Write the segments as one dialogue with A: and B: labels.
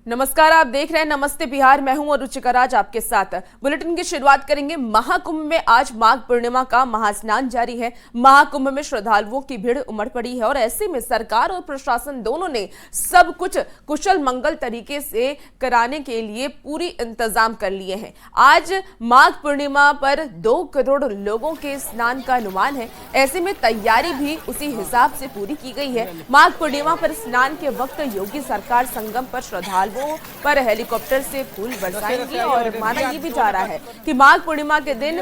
A: नमस्कार, आप देख रहे हैं नमस्ते बिहार। मैं हूं रुचिका राज आपके साथ। बुलेटिन की शुरुआत करेंगे। महाकुंभ में आज माघ पूर्णिमा का महास्नान जारी है। महाकुंभ में श्रद्धालुओं की भीड़ उमड़ पड़ी है और ऐसे में सरकार और प्रशासन दोनों ने सब कुछ कुशल मंगल तरीके से कराने के लिए पूरी इंतजाम कर लिए हैं। आज माघ पूर्णिमा पर 2 करोड़ लोगों के स्नान का अनुमान है। ऐसे में तैयारी भी उसी हिसाब से पूरी की गई है। माघ पूर्णिमा पर स्नान के वक्त योगी सरकार संगम पर श्रद्धालुओं पर हेलीकॉप्टर से फूल बरसाएंगे और माना ये भी जा रहा है कि माघ पूर्णिमा के दिन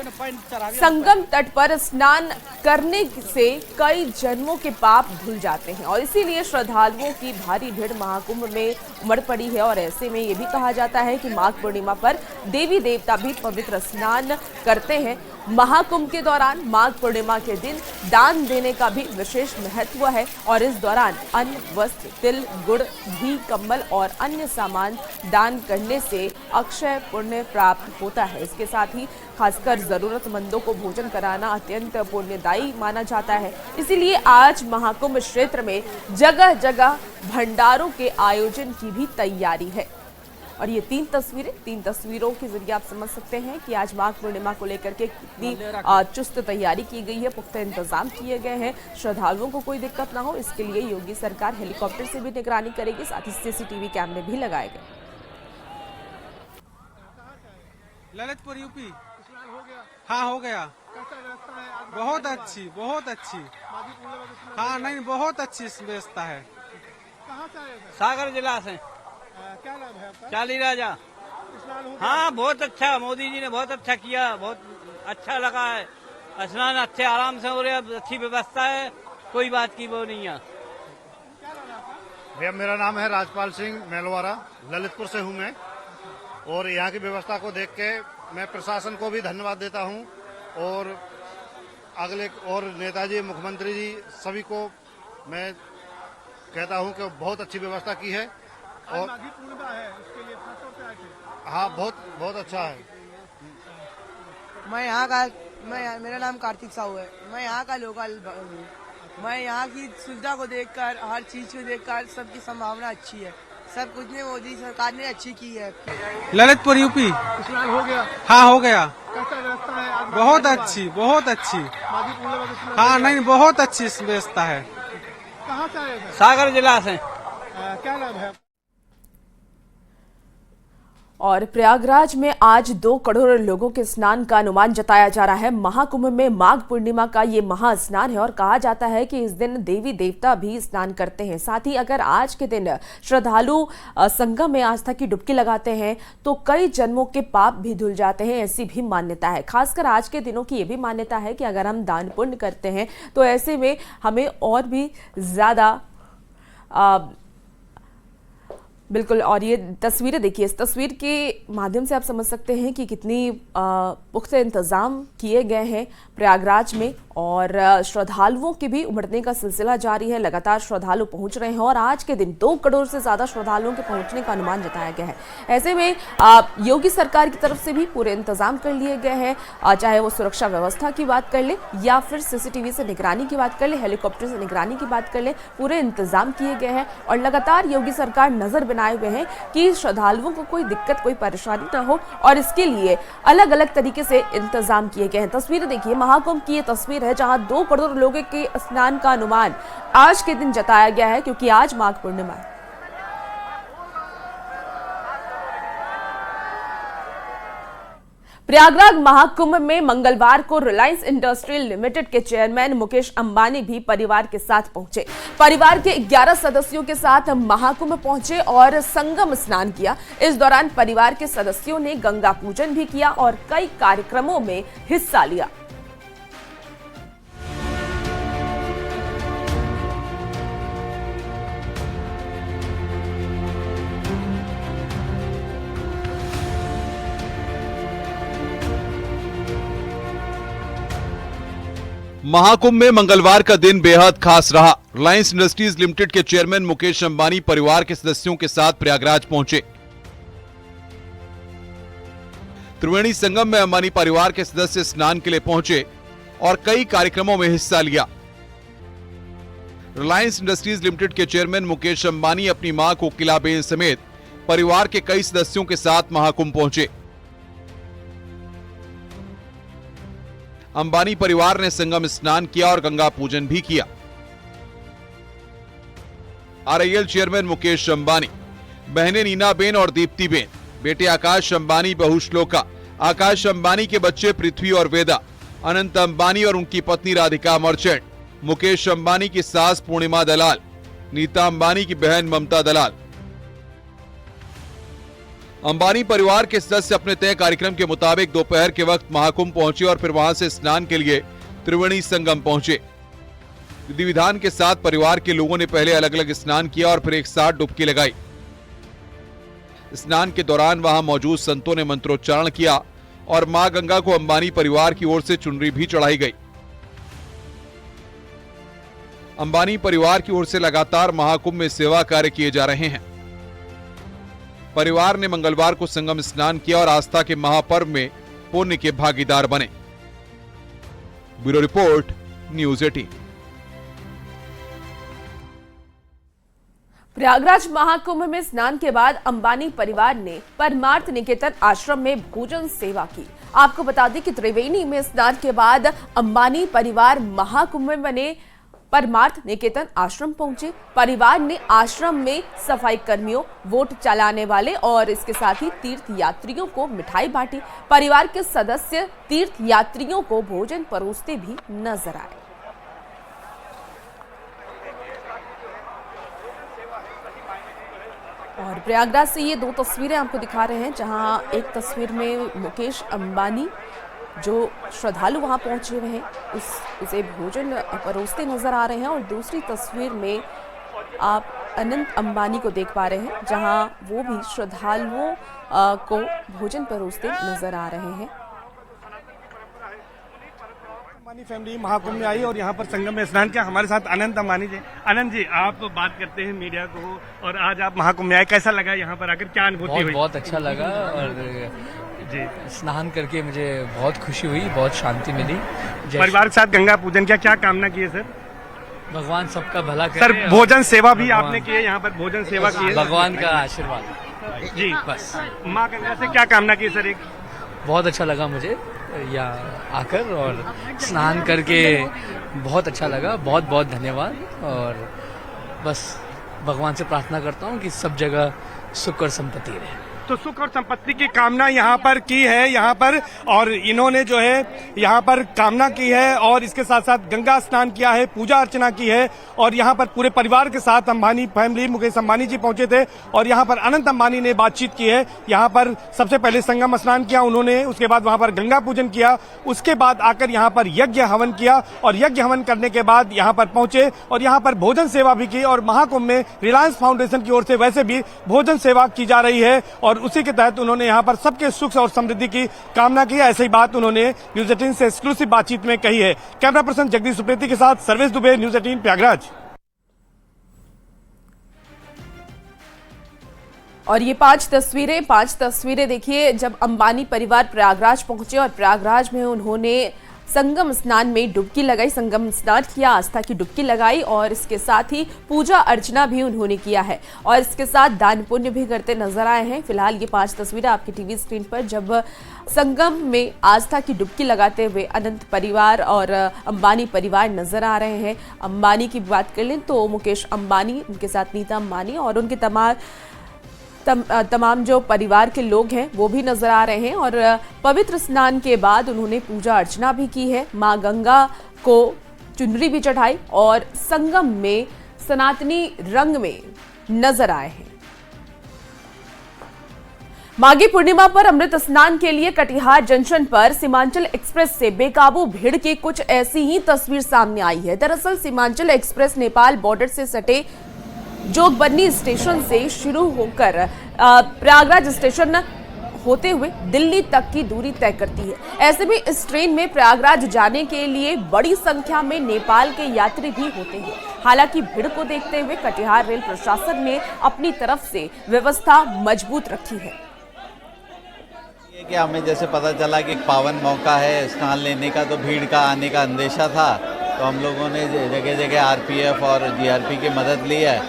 A: संगम तट पर स्नान करने से कई जन्मों के पाप धुल जाते हैं और इसीलिए श्रद्धालुओं की भारी भीड़ महाकुंभ में उमड़ पड़ी है। और ऐसे में ये भी कहा जाता है कि माघ पूर्णिमा पर देवी देवता भी पवित्र स्नान करते हैं। महाकुंभ के दौरान माघ पूर्णिमा के दिन दान देने का भी विशेष महत्व है और इस दौरान अन्न, वस्त्र, तिल, गुड़, घी, कंबल और अन्य सामान दान करने से अक्षय पुण्य प्राप्त होता है। इसके साथ ही खासकर जरूरतमंदों को भोजन कराना अत्यंत पुण्यदायी माना जाता है। इसीलिए आज महाकुंभ क्षेत्र में जगह जगह भंडारों के आयोजन की भी तैयारी है। और ये 3 तस्वीरों के जरिए आप समझ सकते हैं कि आज माघ पूर्णिमा को लेकर के कितनी चुस्त तैयारी की गई है, पुख्ता इंतजाम किए गए हैं। श्रद्धालुओं को कोई दिक्कत ना हो, इसके लिए योगी सरकार हेलीकॉप्टर से भी निगरानी करेगी, साथ ही सीसीटीवी कैमरे भी लगाए गए।
B: ललितपुर यूपी हाँ हो गया। बहुत अच्छी हाँ नहीं बहुत अच्छी व्यवस्था है।
C: सागर जिला से
B: क्या नाम है आपका?
C: चाली राजा। हाँ बहुत अच्छा, मोदी जी ने बहुत अच्छा किया, बहुत अच्छा लगा है। स्नान अच्छे आराम से हो रहे, अच्छी व्यवस्था है, कोई बात की वो नहीं है।
D: भैया मेरा नाम है राजपाल सिंह मेलवारा, ललितपुर से हूँ मैं। और यहाँ की व्यवस्था को देख के मैं प्रशासन को भी धन्यवाद देता हूँ और अगले और नेताजी, मुख्यमंत्री जी सभी को मैं कहता हूँ कि बहुत अच्छी व्यवस्था की है। और
B: माघी पूर्णिमा है, उसके लिए खासतौर पे आए थे।
D: हाँ बहुत अच्छा है।
E: मेरा नाम कार्तिक साहू है। मैं यहाँ का लोकल हूँ। मैं यहाँ की सुविधा को देखकर, हर चीज को देखकर सबकी संभावना अच्छी है। सब कुछ ने मोदी सरकार ने अच्छी की है।
B: ललितपुर यूपी स्नान हो गया।
D: हाँ हो गया।
B: कैसा व्यवस्था है आज?
D: बहुत अच्छी
B: माघी पूर्णिमा के स्नान
D: हाँ नहीं बहुत अच्छी व्यवस्था है।
B: कहाँ से आए थे?
C: सागर जिला से
B: क्या नाम है?
A: और प्रयागराज में आज 2 करोड़ लोगों के स्नान का अनुमान जताया जा रहा है। महाकुंभ में माघ पूर्णिमा का ये महास्नान है और कहा जाता है कि इस दिन देवी देवता भी स्नान करते हैं। साथ ही अगर आज के दिन श्रद्धालु संगम में आस्था की डुबकी लगाते हैं तो कई जन्मों के पाप भी धुल जाते हैं, ऐसी भी मान्यता है। खासकर आज के दिनों की ये भी मान्यता है कि अगर हम दान पुण्य करते हैं तो ऐसे में हमें और भी ज्यादा बिल्कुल। और ये तस्वीरें देखिए, इस तस्वीर के माध्यम से आप समझ सकते हैं कि कितनी पुख्ता इंतजाम किए गए हैं प्रयागराज में और श्रद्धालुओं के भी उमड़ने का सिलसिला जारी है। लगातार श्रद्धालु पहुंच रहे हैं और आज के दिन 2 करोड़ से ज्यादा श्रद्धालुओं के पहुंचने का अनुमान जताया गया है। ऐसे में योगी सरकार की तरफ से भी पूरे इंतजाम कर लिए गए हैं, चाहे वो सुरक्षा व्यवस्था की बात कर ले या फिर सीसीटीवी से निगरानी की बात कर ले, हेलीकॉप्टर से निगरानी की बात कर ले, पूरे इंतजाम किए गए हैं। और लगातार योगी सरकार नजर बनाए हुए हैं कि श्रद्धालुओं को कोई दिक्कत, कोई परेशानी ना हो और इसके लिए अलग अलग तरीके से इंतजाम किए गए हैं। तस्वीरें देखिए, महाकुंभ की ये तस्वीर है जहां 2 करोड़ लोगों के स्नान का अनुमान आज के दिन जताया गया है, क्योंकि आज माघ पूर्णिमा है। प्रयागराज महाकुंभ में मंगलवार को रिलायंस इंडस्ट्रीज लिमिटेड के चेयरमैन मुकेश अंबानी भी परिवार के साथ पहुंचे। परिवार के 11 सदस्यों के साथ महाकुंभ पहुंचे और संगम स्नान किया। इस दौरान परिवार के सदस्यों ने गंगा पूजन भी किया और कई कार्यक्रमों में हिस्सा लिया।
F: महाकुंभ में मंगलवार का दिन बेहद खास रहा। रिलायंस इंडस्ट्रीज लिमिटेड के चेयरमैन मुकेश अंबानी परिवार के सदस्यों के साथ प्रयागराज पहुंचे। त्रिवेणी संगम में अंबानी परिवार के सदस्य स्नान के लिए पहुंचे और कई कार्यक्रमों में हिस्सा लिया। रिलायंस इंडस्ट्रीज लिमिटेड के चेयरमैन मुकेश अंबानी अपनी मां कोकिलाबेन समेत परिवार के कई सदस्यों के साथ महाकुंभ पहुंचे। अंबानी परिवार ने संगम स्नान किया और गंगा पूजन भी किया। आरआईएल चेयरमैन मुकेश अंबानी, बहनें नीनाबेन और दीप्तिबेन, बेटे आकाश अंबानी, बहू श्लोका, आकाश अंबानी के बच्चे पृथ्वी और वेदा, अनंत अंबानी और उनकी पत्नी राधिका मर्चेंट, मुकेश अंबानी की सास पूर्णिमा दलाल, नीता अंबानी की बहन ममता दलाल। अंबानी परिवार के सदस्य अपने तय कार्यक्रम के मुताबिक दोपहर के वक्त महाकुंभ पहुंचे और फिर वहां से स्नान के लिए त्रिवेणी संगम पहुंचे। विधि विधान के साथ परिवार के लोगों ने पहले अलग अलग स्नान किया और फिर एक साथ डुबकी लगाई। स्नान के दौरान वहां मौजूद संतों ने मंत्रोच्चारण किया और मां गंगा को अंबानी परिवार की ओर से चुनरी भी चढ़ाई गई। अंबानी परिवार की ओर से लगातार महाकुंभ में सेवा कार्य किए जा रहे हैं। परिवार ने मंगलवार को संगम स्नान किया और आस्था के महापर्व में पुण्य के भागीदार बने। Bureau report, news 18।
A: Prayagraj Mahakumbh में स्नान के बाद अंबानी परिवार ने परमार्थ निकेतन आश्रम में भोजन सेवा की। आपको बता दें कि त्रिवेणी में स्नान के बाद अंबानी परिवार महाकुंभ में बने परमार्थ निकेतन आश्रम पहुंचे। परिवार ने आश्रम में सफाई कर्मियों, वोट चलाने वाले और इसके साथ ही तीर्थ यात्रियों को मिठाई बांटी। परिवार के सदस्य तीर्थ यात्रियों को भोजन परोसते भी नजर आए। और प्रयागराज से ये दो तस्वीरें आपको दिखा रहे हैं, जहां एक तस्वीर में मुकेश अंबानी जो श्रद्धालु वहां पहुंचे हुए हैं उसे भोजन परोसते नजर आ रहे हैं, और दूसरी तस्वीर में आप अनंत अंबानी को देख पा रहे हैं जहां वो भी श्रद्धालुओं को भोजन परोसते नजर आ रहे हैं।
B: अंबानी फैमिली महाकुंभ में आई और यहाँ पर संगम में स्नान किया। हमारे साथ अनंत अंबानी जी। अनंत जी, आप बात करते हैं मीडिया को और आज आप महाकुंभ में आए, कैसा लगा यहाँ पर आकर, क्या अनुभूति हुई?
G: बहुत अच्छा लगा और
B: जी,
G: स्नान करके मुझे बहुत खुशी हुई, बहुत शांति मिली।
B: परिवार के साथ गंगा पूजन किया, क्या कामना की है सर?
G: भगवान सबका भला करे।
B: सर, भोजन सेवा भी आपने की है, यहाँ पर भोजन सेवा की है,
G: भगवान का आशीर्वाद
B: जी।
G: बस
B: माँ गंगा से क्या कामना की सर? एक
G: बहुत अच्छा लगा मुझे यहाँ आकर और स्नान करके बहुत अच्छा लगा। बहुत बहुत धन्यवाद। और बस भगवान से प्रार्थना करता हूँ कि सब जगह सुख और संपत्ति रहे।
B: तो सुख और संपत्ति की कामना यहाँ पर की है, यहाँ पर, और इन्होंने जो है यहाँ पर कामना की है और इसके साथ साथ गंगा स्नान किया है, पूजा अर्चना की है। और यहाँ पर पूरे परिवार के साथ अंबानी फैमिली, मुकेश अंबानी जी पहुंचे थे और यहाँ पर अनंत अंबानी ने बातचीत की है। यहाँ पर सबसे पहले संगम स्नान किया उन्होंने, उसके बाद वहाँ पर गंगा पूजन किया, उसके बाद आकर यहाँ पर यज्ञ हवन किया और यज्ञ हवन करने के बाद यहाँ पर पहुंचे और यहाँ पर भोजन सेवा भी की। और महाकुंभ में रिलायंस फाउंडेशन की ओर से वैसे भी भोजन सेवा की जा रही है और उसी के तहत उन्होंने यहाँ पर सबके सुख और समृद्धि की कामना की है। ऐसे ही बात उन्होंने न्यूज़ 18 से एक्सक्लूसिव बातचीत में कही है। कैमरा पर्सन जगदीश सुप्रेती के साथ सर्वेश दुबे, न्यूज़ 18 प्रयागराज।
A: और ये पांच तस्वीरें देखिए जब अंबानी परिवार प्रयागराज पहुंचे और प्रयागराज में उन्होंने संगम स्नान में डुबकी लगाई, संगम स्नान किया, आस्था की डुबकी लगाई और इसके साथ ही पूजा अर्चना भी उन्होंने किया है और इसके साथ दान पुण्य भी करते नजर आए हैं। फिलहाल ये 5 तस्वीरें आपकी टीवी स्क्रीन पर जब संगम में आस्था की डुबकी लगाते हुए अनंत परिवार और अंबानी परिवार नजर आ रहे हैं। अंबानी की बात कर लें तो मुकेश अंबानी, उनके साथ नीता अंबानी और उनके तमाम जो परिवार के लोग हैं वो भी नजर आ रहे हैं। और पवित्र स्नान के बाद उन्होंने पूजा अर्चना भी की है, मां गंगा को चुनरी भी चढ़ाई और संगम में सनातनी रंग में नजर आए हैं। माघी पूर्णिमा पर अमृत स्नान के लिए कटिहार जंक्शन पर सीमांचल एक्सप्रेस से बेकाबू भीड़ की कुछ ऐसी ही तस्वीर सामने आई है। दरअसल सीमांचल एक्सप्रेस नेपाल बॉर्डर से सटे जोगबनी स्टेशन से शुरू होकर प्रयागराज स्टेशन होते हुए दिल्ली तक की दूरी तय करती है। ऐसे में इस ट्रेन में प्रयागराज जाने के लिए बड़ी संख्या में नेपाल के यात्री भी होते हैं। हालांकि भीड़ को देखते हुए कटिहार रेल प्रशासन ने अपनी तरफ से व्यवस्था मजबूत रखी है।
H: कि हमें जैसे पता चला कि एक पावन मौका है स्नान लेने का, तो भीड़ का आने का अंदेशा था, तो हम लोगों ने जगह जगह आरपीएफ और जीआरपी की मदद ली है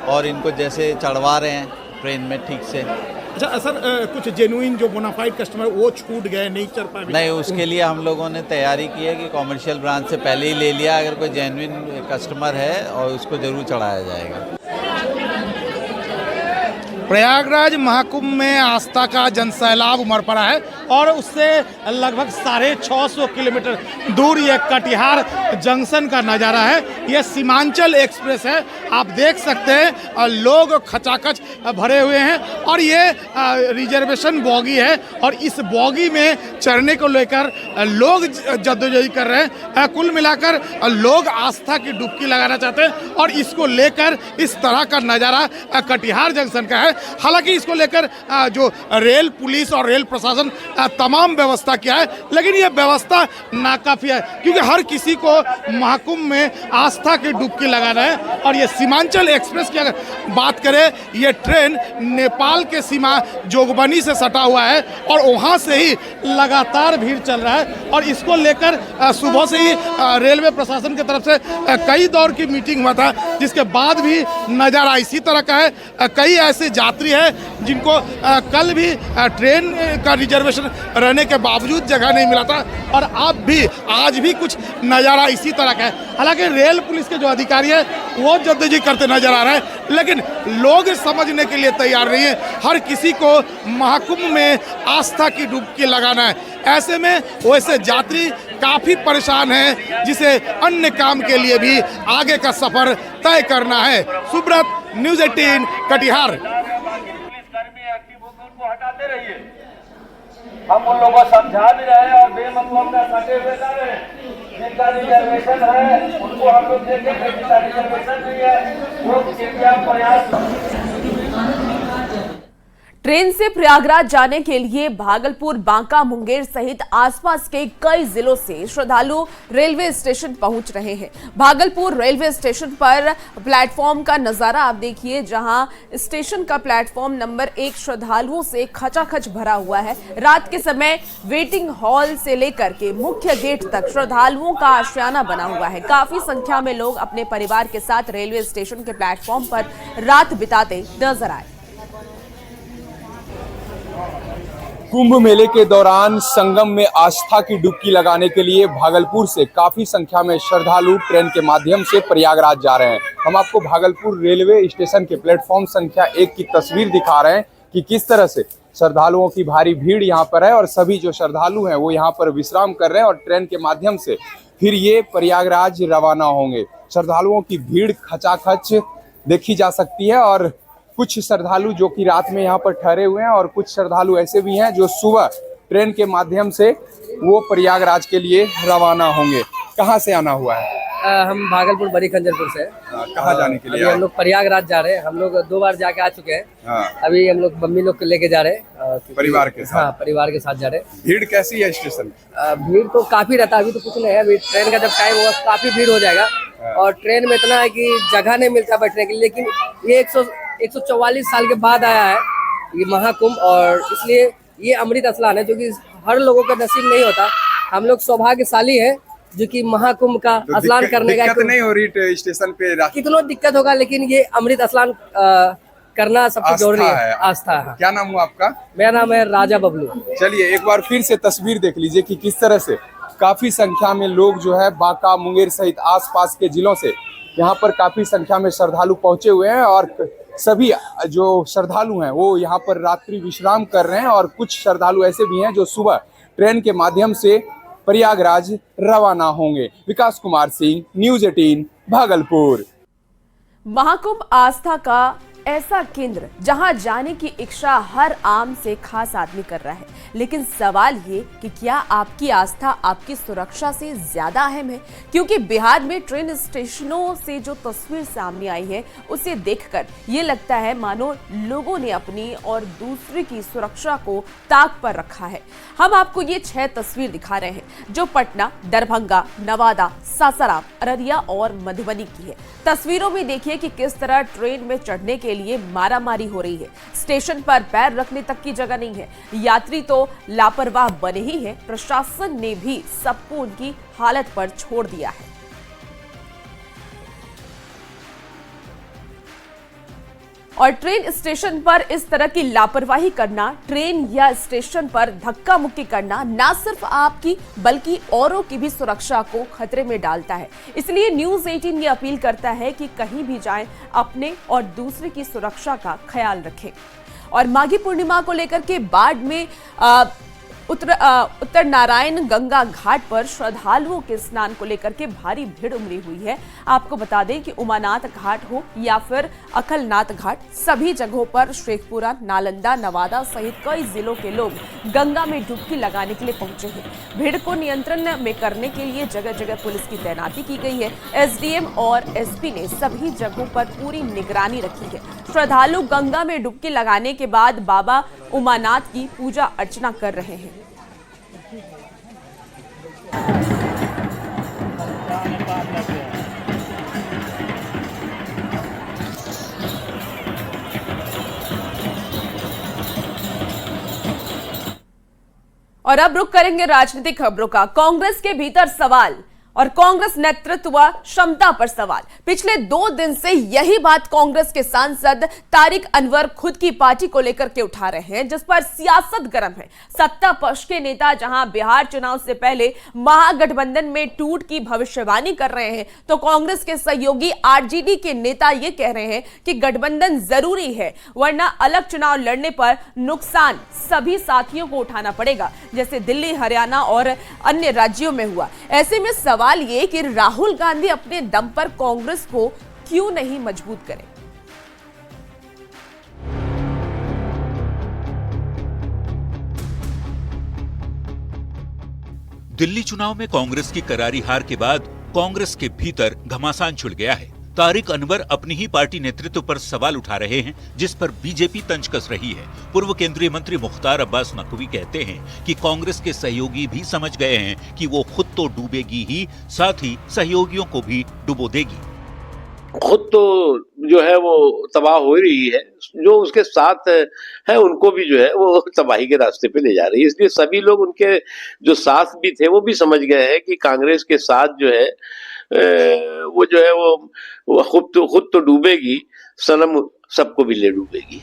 H: और इनको जैसे चढ़वा रहे हैं ट्रेन में ठीक से।
I: अच्छा सर, कुछ जेन्युइन जो बोनाफाइड कस्टमर वो छूट गए, नहीं चढ़ पाए?
H: नहीं, उसके लिए हम लोगों ने तैयारी की है कि कॉमर्शियल ब्रांच से पहले ही ले लिया, अगर कोई जेन्युइन कस्टमर है और उसको जरूर चढ़ाया जाएगा।
I: प्रयागराज महाकुंभ में आस्था का जनसैलाब उमड़ पड़ा है और उससे लगभग 650 किलोमीटर दूर ये कटिहार जंक्शन का नज़ारा है। ये सीमांचल एक्सप्रेस है, आप देख सकते हैं लोग खचाखच भरे हुए हैं और ये रिजर्वेशन बॉगी है और इस बॉगी में चढ़ने को लेकर लोग जद्दोजहद कर रहे हैं। कुल मिलाकर लोग आस्था की डुबकी लगाना चाहते हैं और इसको लेकर इस तरह का नज़ारा कटिहार जंक्शन का है। हालांकि इसको लेकर जो रेल पुलिस और रेल प्रशासन तमाम व्यवस्था किया है, लेकिन यह व्यवस्था नाकाफी है क्योंकि हर किसी को महाकुंभ में आस्था की डुबकी लगाना है। और ये सीमांचल एक्सप्रेस की अगर बात करें, ये ट्रेन नेपाल के सीमा जोगबनी से सटा हुआ है और वहाँ से ही लगातार भीड़ चल रहा है और इसको लेकर सुबह से ही रेलवे प्रशासन की तरफ से कई दौर की मीटिंग हुआ था, जिसके बाद भी नज़ारा इसी तरह का है। कई ऐसे यात्री है जिनको कल भी ट्रेन का रिजर्वेशन रहने के बावजूद जगह नहीं मिला था और अब भी आज भी कुछ नज़ारा इसी तरह का है। हालांकि रेल पुलिस के जो अधिकारी है वो जद्दोजहद करते नजर आ रहे हैं, लेकिन लोग समझने के लिए तैयार नहीं है। हर किसी को महाकुंभ में आस्था की डुबकी लगाना है। ऐसे में वैसे यात्री काफ़ी परेशान हैं जिसे अन्य काम के लिए भी आगे का सफ़र तय करना है। सुब्रत, न्यूज़ 18 कटिहार।
J: हटाते रहिए, हम उन लोगों को समझा भी रहे हैं और बेमतलब का सटे हुए जा रहे हैं। जिनका रिजर्वेशन है उनको हम लोग देखेंगे, जिनका रिजर्वेशन नहीं है वो कृपया प्रयास।
A: ट्रेन से प्रयागराज जाने के लिए भागलपुर, बांका, मुंगेर सहित आसपास के कई जिलों से श्रद्धालु रेलवे स्टेशन पहुंच रहे हैं। भागलपुर रेलवे स्टेशन पर प्लेटफॉर्म का नजारा आप देखिए, जहां स्टेशन का प्लेटफॉर्म नंबर 1 श्रद्धालुओं से खचाखच भरा हुआ है। रात के समय वेटिंग हॉल से लेकर के मुख्य गेट तक श्रद्धालुओं का आशियाना बना हुआ है। काफी संख्या में लोग अपने परिवार के साथ रेलवे स्टेशन के प्लेटफॉर्म पर रात बिताते नजर आए।
K: कुंभ मेले के दौरान संगम में आस्था की डुबकी लगाने के लिए भागलपुर से काफी संख्या में श्रद्धालु ट्रेन के माध्यम से प्रयागराज जा रहे हैं। हम आपको भागलपुर रेलवे स्टेशन के प्लेटफॉर्म संख्या 1 की तस्वीर दिखा रहे हैं कि किस तरह से श्रद्धालुओं की भारी भीड़ यहाँ पर है और सभी जो श्रद्धालु हैं वो यहाँ पर विश्राम कर रहे हैं और ट्रेन के माध्यम से फिर ये प्रयागराज रवाना होंगे। श्रद्धालुओं की भीड़ खचाखच देखी जा सकती है और कुछ श्रद्धालु जो कि रात में यहाँ पर ठहरे हुए हैं और कुछ श्रद्धालु ऐसे भी हैं जो सुबह ट्रेन के माध्यम से वो प्रयागराज के लिए रवाना होंगे। कहाँ से आना हुआ है?
G: हम भागलपुर बड़ी खंजरपुर से।
K: कहाँ जाने के लिए?
G: अभी हम लोग प्रयागराज जा रहे हैं। हम लोग 2 बार जाके आ चुके हैं।
K: हाँ।
G: अभी हम लोग मम्मी लोग को लेके जा रहे हैं
K: परिवार के साथ।
G: हाँ, परिवार के साथ जा रहे हैं।
K: भीड़ कैसी है स्टेशन?
G: भीड़ तो काफी रहता है, अभी तो कुछ नहीं है। अभी ट्रेन का जब टाइम होगा काफी भीड़ हो जाएगा और ट्रेन में इतना है कि जगह नहीं मिलता बैठने के लिए। लेकिन ये 144 साल के बाद आया है ये महाकुंभ और इसलिए ये अमृत स्नान है जो कि हर लोगों का नसीब नहीं होता। हम लोग सौभाग्यशाली हैं जो कि महाकुंभ का स्नान करने का।
K: दिक्कत नहीं हो रही स्टेशन पे?
G: कितना दिक्कत होगा, लेकिन ये अमृत स्नान करना सबसे जरूरी है। आस्था है।
K: क्या नाम हुआ आपका?
G: मेरा नाम है राजा बबलू।
K: चलिए एक बार फिर से तस्वीर देख लीजिए कि किस तरह से काफी संख्या में लोग जो है बांका, मुंगेर सहित आसपास के जिलों से यहाँ पर काफी संख्या में श्रद्धालु पहुंचे हुए हैं और सभी जो श्रद्धालु हैं वो यहाँ पर रात्रि विश्राम कर रहे हैं और कुछ श्रद्धालु ऐसे भी हैं जो सुबह ट्रेन के माध्यम से प्रयागराज रवाना होंगे। विकास कुमार सिंह, न्यूज़ 18 भागलपुर।
A: महाकुंभ आस्था का ऐसा केंद्र जहां जाने की इच्छा हर आम से खास आदमी कर रहा है, लेकिन सवाल ये कि क्या आपकी आस्था आपकी सुरक्षा से ज्यादा अहम है? क्योंकि बिहार में ट्रेन स्टेशनों से जो तस्वीर सामने आई है उसे देखकर ये लगता है मानो लोगों ने अपनी और दूसरे की सुरक्षा को ताक पर रखा है। हम आपको ये 6 तस्वीर दिखा रहे हैं जो पटना, दरभंगा, नवादा, सासाराम, अररिया और मधुबनी की है। तस्वीरों में देखिए कि किस तरह ट्रेन में चढ़ने के लिए मारामारी हो रही है। स्टेशन पर पैर रखने तक की जगह नहीं है। यात्री तो लापरवाह बने ही हैं, प्रशासन ने भी सबको उनकी हालत पर छोड़ दिया है। और ट्रेन स्टेशन पर इस तरह की लापरवाही करना, ट्रेन या स्टेशन पर धक्का मुक्की करना न सिर्फ आपकी बल्कि औरों की भी सुरक्षा को खतरे में डालता है। इसलिए न्यूज़ 18 ये अपील करता है कि कहीं भी जाएं अपने और दूसरे की सुरक्षा का ख्याल रखें। और माघी पूर्णिमा को लेकर के बाढ़ में उत्तर नारायण गंगा घाट पर श्रद्धालुओं के स्नान को लेकर के भारी भीड़ उमड़ी हुई है। आपको बता दें कि उमानाथ घाट हो या फिर अकलनाथ घाट, सभी जगहों पर शेखपुरा, नालंदा, नवादा सहित कई जिलों के लोग गंगा में डुबकी लगाने के लिए पहुंचे हैं। भीड़ को नियंत्रण में करने के लिए जगह जगह पुलिस की तैनाती की गई है। एसडीएम और एसपी ने सभी जगहों पर पूरी निगरानी रखी है। श्रद्धालु गंगा में डुबकी लगाने के बाद बाबा उमानाथ की पूजा अर्चना कर रहे हैं। और अब रुक करेंगे राजनीतिक खबरों का। कांग्रेस के भीतर सवाल और कांग्रेस नेतृत्व क्षमता पर सवाल। पिछले 2 दिन से यही बात कांग्रेस के सांसद तारिक अनवर खुद की पार्टी को लेकर के उठा रहे हैं, जिस पर सियासत गर्म है। सत्ता पक्ष के नेता जहां बिहार चुनाव से पहले महागठबंधन में टूट की भविष्यवाणी कर रहे हैं, तो कांग्रेस के सहयोगी आरजेडी के नेता ये कह रहे हैं कि गठबंधन जरूरी है, वरना अलग चुनाव लड़ने पर नुकसान सभी साथियों को उठाना पड़ेगा, जैसे दिल्ली, हरियाणा और अन्य राज्यों में हुआ। ऐसे में सवाल ये कि राहुल गांधी अपने दम पर कांग्रेस को क्यों नहीं मजबूत करें।
L: दिल्ली चुनाव में कांग्रेस की करारी हार के बाद कांग्रेस के भीतर घमासान छिड़ गया है। तारिक अनवर अपनी ही पार्टी नेतृत्व पर सवाल उठा रहे हैं, जिस पर बीजेपी तंज कस रही है। पूर्व केंद्रीय मंत्री मुख्तार अब्बास नकवी कहते हैं कि कांग्रेस के सहयोगी भी समझ गए हैं कि वो खुद तो डूबेगी ही, साथ ही सहयोगियों को भी डुबो देगी।
M: खुद तो जो है वो तबाह हो रही है, जो उसके साथ है उनको भी जो है वो तबाही के रास्ते पे ले जा रही है। इसलिए सभी लोग उनके जो साथ भी थे वो भी समझ गए हैं कि कांग्रेस के साथ जो है वो जो है वो खुद तो डूबेगी, सनम सबको भी ले डूबेगी।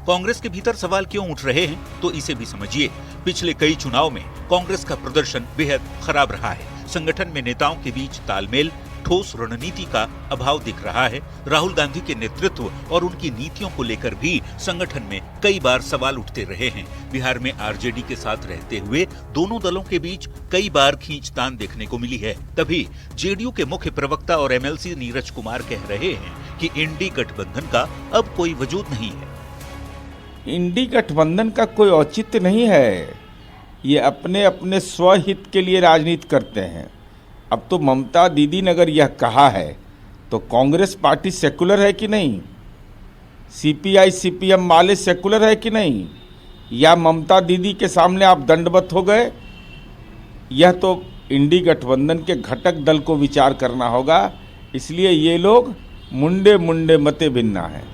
L: कांग्रेस के भीतर सवाल क्यों उठ रहे हैं, तो इसे भी समझिए। पिछले कई चुनाव में कांग्रेस का प्रदर्शन बेहद खराब रहा है। संगठन में नेताओं के बीच तालमेल, ठोस रणनीति का अभाव दिख रहा है। राहुल गांधी के नेतृत्व और उनकी नीतियों को लेकर भी संगठन में कई बार सवाल उठते रहे हैं। बिहार में आरजेडी के साथ रहते हुए दोनों दलों के बीच कई बार खींचतान देखने को मिली है। तभी जेडीयू के मुख्य प्रवक्ता और एमएलसी नीरज कुमार कह रहे हैं कि इंडी गठबंधन का अब कोई वजूद नहीं है।
N: इंडी गठबंधन का कोई औचित्य नहीं है। ये अपने अपने स्वहित के लिए राजनीति करते हैं। अब तो ममता दीदी ने अगर यह कहा है तो कांग्रेस पार्टी सेकुलर है कि नहीं, सीपीआई सीपीएम वाले सेकुलर है कि नहीं, या ममता दीदी के सामने आप दंडवत हो गए? यह तो इंडी गठबंधन के घटक दल को विचार करना होगा। इसलिए ये लोग मुंडे मुंडे मते भिन्ना है।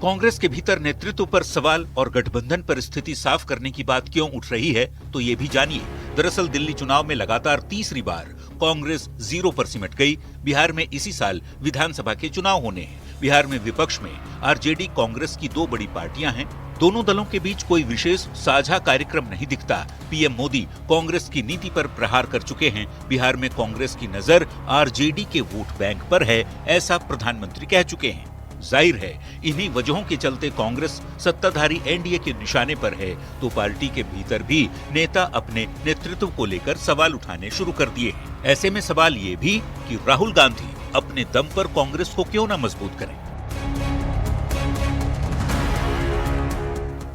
L: कांग्रेस के भीतर नेतृत्व पर सवाल और गठबंधन पर स्थिति साफ करने की बात क्यों उठ रही है, तो ये भी जानिए। दरअसल दिल्ली चुनाव में लगातार तीसरी बार कांग्रेस 0 पर सिमट गई। बिहार में इसी साल विधानसभा के चुनाव होने हैं। बिहार में विपक्ष में आरजेडी कांग्रेस की 2 बड़ी पार्टियां हैं। दोनों दलों के बीच कोई विशेष साझा कार्यक्रम नहीं दिखता। पीएम मोदी कांग्रेस की नीति पर प्रहार कर चुके हैं। बिहार में कांग्रेस की नजर आरजेडी के वोट बैंक पर है, ऐसा प्रधानमंत्री कह चुके हैं। जाहिर है इन्हीं वजहों के चलते कांग्रेस सत्ताधारी एनडीए के निशाने पर है, तो पार्टी के भीतर भी नेता अपने नेतृत्व को लेकर सवाल उठाने शुरू कर दिए हैं। ऐसे में सवाल ये भी कि राहुल गांधी अपने दम पर कांग्रेस को क्यों न मजबूत करें।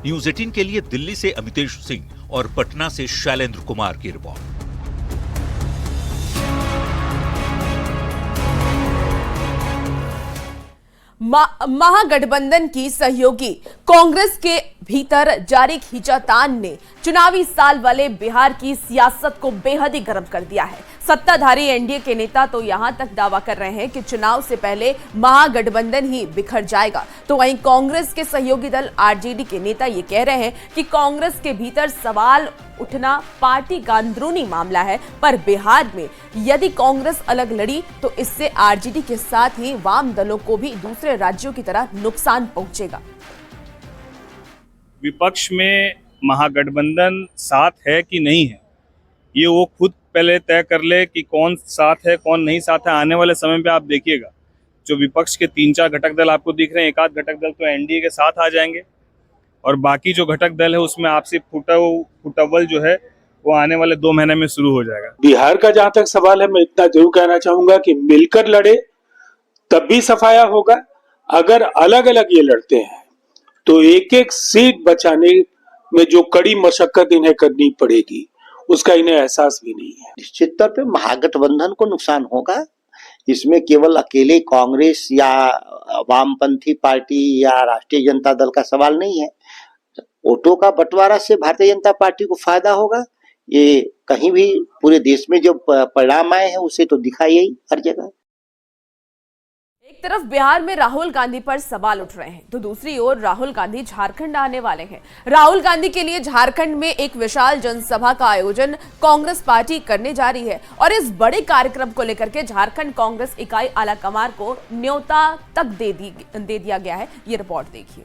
L: न्यूज़ 18 के लिए दिल्ली से अमितेश सिंह और पटना से शैलेंद्र कुमार की रिपोर्ट।
A: महागठबंधन की सहयोगी कांग्रेस के भीतर जारी खींचातान ने चुनावी साल वाले बिहार की सियासत को बेहद ही गर्म कर दिया है। सत्ताधारी एनडीए के नेता तो यहां तक दावा कर रहे हैं कि चुनाव से पहले महागठबंधन ही बिखर जाएगा, तो वहीं कांग्रेस के सहयोगी दल आरजेडी के नेता ये कह रहे हैं कि कांग्रेस के भीतर सवाल उठना पार्टी का अंदरूनी मामला है, पर बिहार में यदि कांग्रेस अलग लड़ी तो इससे आरजेडी के साथ ही वाम दलों को भी दूसरे राज्यों की तरह नुकसान पहुंचेगा।
O: विपक्ष में महागठबंधन साथ है कि नहीं है, ये वो खुद पहले तय कर ले कि कौन साथ है कौन नहीं साथ है। आने वाले समय पे आप देखिएगा जो विपक्ष के 3-4 घटक दल आपको दिख रहे हैं, एक आध घटक दल तो एनडीए के साथ आ जाएंगे और बाकी जो घटक दल है उसमें आपसी फुटअव्वल जो है वो आने वाले 2 महीने में शुरू हो जाएगा।
P: बिहार का जहां तक सवाल है, मैं इतना जरूर कहना चाहूंगा कि मिलकर लड़े तब भी सफाया होगा। अगर अलग अलग ये लड़ते हैं तो एक एक सीट बचाने में जो कड़ी मशक्कत इन्हें करनी पड़ेगी उसका इन्हें एहसास भी नहीं है।
Q: निश्चित तौर पे महागठबंधन को नुकसान होगा। इसमें केवल अकेले कांग्रेस या वामपंथी पार्टी या राष्ट्रीय जनता दल का सवाल नहीं है। वोटों का बंटवारा से भारतीय जनता पार्टी को फायदा होगा। ये कहीं भी पूरे देश में जो परिणाम आए हैं उसे तो दिखाई ही हर जगह।
A: एक तरफ बिहार में राहुल गांधी पर सवाल उठ रहे हैं तो दूसरी ओर राहुल गांधी झारखंड आने वाले हैं। राहुल गांधी के लिए झारखंड में एक विशाल जनसभा का आयोजन कांग्रेस पार्टी करने जा रही है और इस बड़े कार्यक्रम को लेकर के झारखंड कांग्रेस इकाई आलाकमान को न्योता तक दे दिया गया है। ये रिपोर्ट देखिए।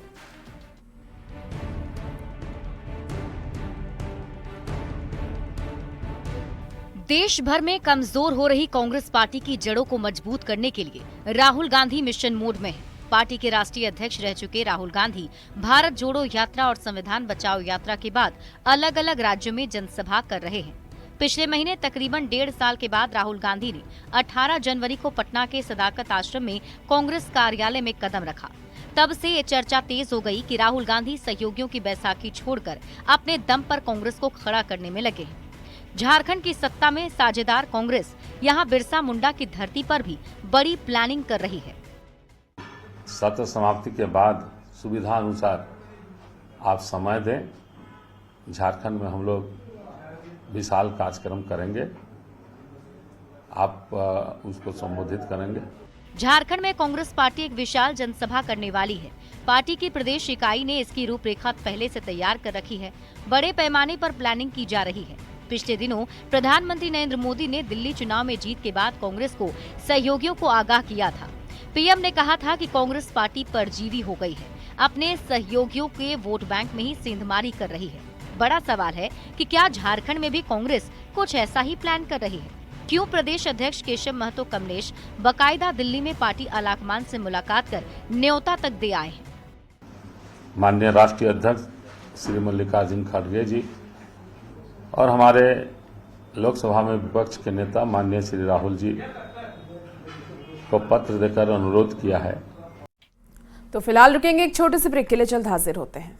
R: देश भर में कमजोर हो रही कांग्रेस पार्टी की जड़ों को मजबूत करने के लिए राहुल गांधी मिशन मोड में है। पार्टी के राष्ट्रीय अध्यक्ष रह चुके राहुल गांधी भारत जोड़ो यात्रा और संविधान बचाओ यात्रा के बाद अलग अलग राज्यों में जनसभा कर रहे हैं। पिछले महीने तकरीबन 1.5 साल के बाद राहुल गांधी ने 18 जनवरी को पटना के सदाकत आश्रम में कांग्रेस कार्यालय में कदम रखा। तब से ये चर्चा तेज हो गई कि राहुल गांधी सहयोगियों की बैसाखी छोड़कर अपने दम पर कांग्रेस को खड़ा करने में लगे हैं। झारखंड की सत्ता में साझेदार कांग्रेस यहां बिरसा मुंडा की धरती पर भी बड़ी प्लानिंग कर रही है।
S: सत्र समाप्ति के बाद सुविधा अनुसार आप समय दें, झारखंड में हम लोग विशाल कार्यक्रम करेंगे, आप उसको संबोधित करेंगे।
R: झारखंड में कांग्रेस पार्टी एक विशाल जनसभा करने वाली है। पार्टी की प्रदेश इकाई ने इसकी रूपरेखा पहले से तैयार कर रखी है। बड़े पैमाने पर प्लानिंग की जा रही है। पिछले दिनों प्रधानमंत्री नरेंद्र मोदी ने दिल्ली चुनाव में जीत के बाद कांग्रेस को सहयोगियों को आगाह किया था। पीएम ने कहा था कि कांग्रेस पार्टी परजीवी हो गई है, अपने सहयोगियों के वोट बैंक में ही सेंधमारी कर रही है। बड़ा सवाल है कि क्या झारखंड में भी कांग्रेस कुछ ऐसा ही प्लान कर रही है? क्यों प्रदेश अध्यक्ष केशव महतो कमलेश बाकायदा दिल्ली में पार्टी आलाकमान से मुलाकात कर न्योता तक दे आए हैं?
S: माननीय राष्ट्रीय अध्यक्ष श्री मल्लिकार्जुन खड़गे जी और हमारे लोकसभा में विपक्ष के नेता माननीय श्री राहुल जी को पत्र देकर अनुरोध किया है।
A: तो फिलहाल रुकेंगे एक छोटे से ब्रेक के लिए, जल्द हाजिर होते हैं।